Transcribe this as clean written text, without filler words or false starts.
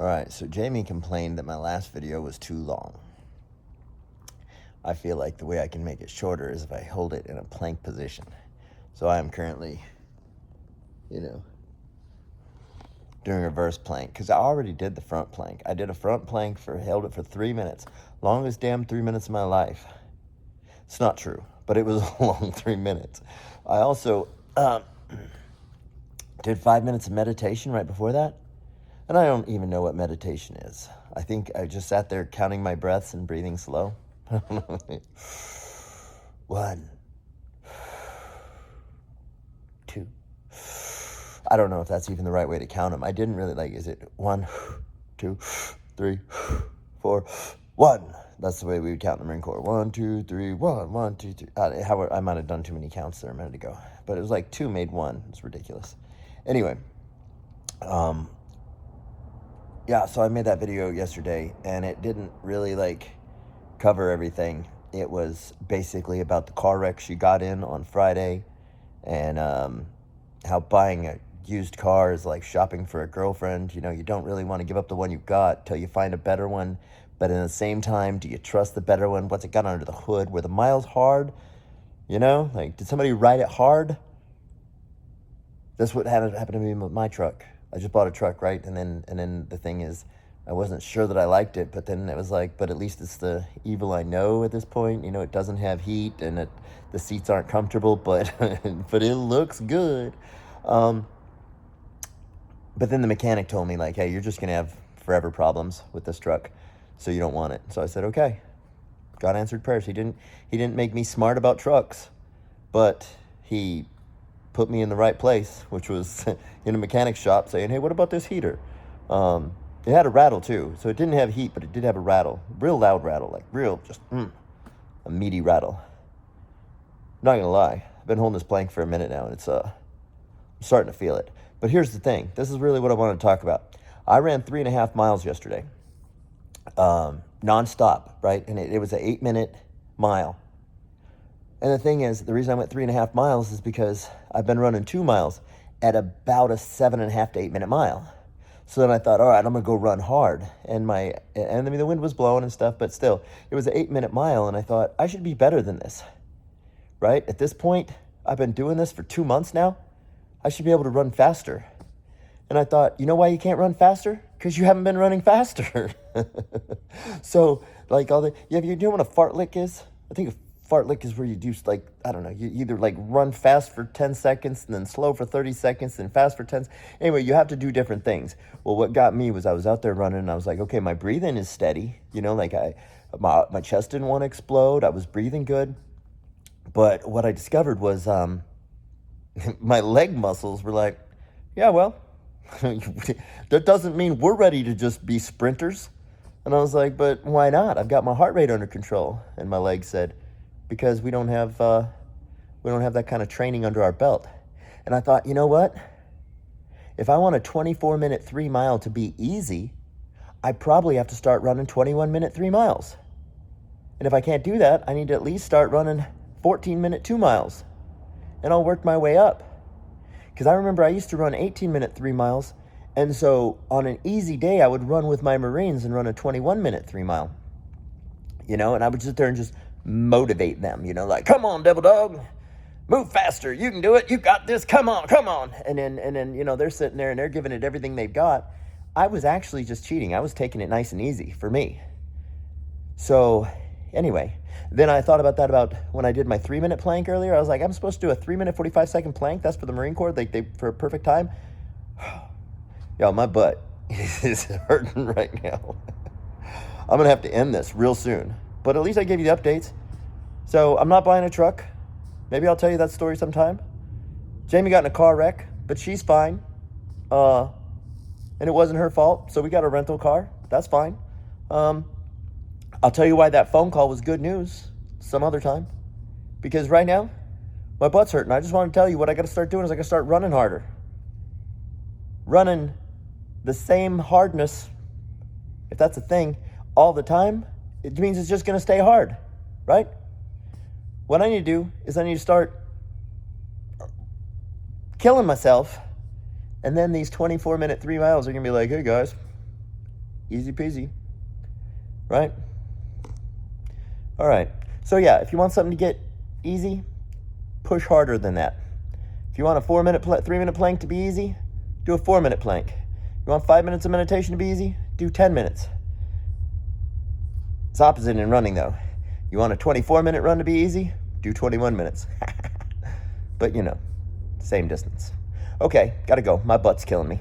Alright, so Jamie complained that my last video was too long. I feel like the way I can make it shorter is if I hold it in a plank position. So I am currently, doing reverse plank, because I already did the front plank. I did a front plank, held it for 3 minutes. Longest damn 3 minutes of my life. It's not true, but it was a long 3 minutes. I also did 5 minutes of meditation right before that. And I don't even know what meditation is. I think I just sat there counting my breaths and breathing slow. 1, 2. I don't know if that's even the right way to count them. I didn't really is it 1, 2, 3, 4, 1. That's the way we would count in the Marine Corps. 1, 2, 3, 1, 1, 2, 3. I might have done too many counts there a minute ago. But it was like 2 made 1. It's ridiculous. Anyway, yeah, so I made that video yesterday, and it didn't really, cover everything. It was basically about the car wreck she got in on Friday, and how buying a used car is like shopping for a girlfriend. You don't really want to give up the one you got till you find a better one, but in the same time, do you trust the better one? What's it got under the hood? Were the miles hard? Did somebody ride it hard? That's what happened to me with my truck. I just bought a truck, right? And then the thing is, I wasn't sure that I liked it, but then it was but at least it's the evil I know at this point. It doesn't have heat, and the seats aren't comfortable, but but it looks good. But then the mechanic told me, hey, you're just gonna have forever problems with this truck, so you don't want it. So I said, okay. God answered prayers. He didn't make me smart about trucks, but he put me in the right place, which was in a mechanic shop, saying, hey, what about this heater? It had a rattle too, so it didn't have heat, but it did have a rattle, real loud rattle, a meaty rattle. I'm not gonna lie, I've been holding this plank for a minute now, and it's I'm starting to feel it. But here's the thing, this is really what I wanted to talk about. I ran 3.5 miles yesterday, non-stop, right? And it was an 8-minute mile. And the thing is, the reason I went 3.5 miles is because I've been running 2 miles at about a 7.5 to 8 minute mile. So then I thought, all right, I'm gonna go run hard. And the wind was blowing and stuff, but still, it was an 8-minute mile, and I thought, I should be better than this, right? At this point, I've been doing this for 2 months now. I should be able to run faster. And I thought, you know why you can't run faster? Because you haven't been running faster. So, you know what a fartlek is? I think fartlek is where you do, I don't know, you either run fast for 10 seconds and then slow for 30 seconds and fast for 10. Anyway, you have to do different things. Well, what got me was I was out there running, and I was like, okay, my breathing is steady. My chest didn't want to explode. I was breathing good. But what I discovered was my leg muscles were like, yeah, well, that doesn't mean we're ready to just be sprinters. And I was like, but why not? I've got my heart rate under control. And my leg said, because we don't have that kind of training under our belt. And I thought, you know what? If I want a 24-minute 3 mile to be easy, I probably have to start running 21-minute 3 miles. And if I can't do that, I need to at least start running 14-minute 2 miles. And I'll work my way up. Because I remember I used to run 18-minute 3 miles. And so on an easy day, I would run with my Marines and run a 21-minute 3 mile. And I would sit there and just motivate them, come on, devil dog, move faster, you can do it, you got this, come on. And then they're sitting there and they're giving it everything they've got. I was actually just cheating. I was taking it nice and easy for me. So anyway, then I thought about when I did my 3-minute plank earlier. I was like, I'm supposed to do a 3-minute 45-second plank. That's for the Marine Corps, they for a perfect time. Yo, my butt is hurting right now. I'm gonna have to end this real soon. But at least I gave you the updates. So I'm not buying a truck. Maybe I'll tell you that story sometime. Jamie got in a car wreck, but she's fine. And it wasn't her fault, so we got a rental car. That's fine. I'll tell you why that phone call was good news some other time. Because right now, my butt's hurting. I just want to tell you what I got to start doing is I got to start running harder. Running the same hardness, if that's a thing, all the time, it means it's just going to stay hard, right? What I need to do is I need to start killing myself, and then these 24-minute 3 miles are going to be like, hey, guys, Easy peasy, right? All right. So yeah, if you want something to get easy, push harder than that. If you want a 3-minute plank to be easy, do a 4-minute plank. You want 5 minutes of meditation to be easy, do 10 minutes. It's opposite in running though. You want a 24-minute run to be easy, do 21 minutes. But you know, same distance. Okay, gotta go. My butt's killing me.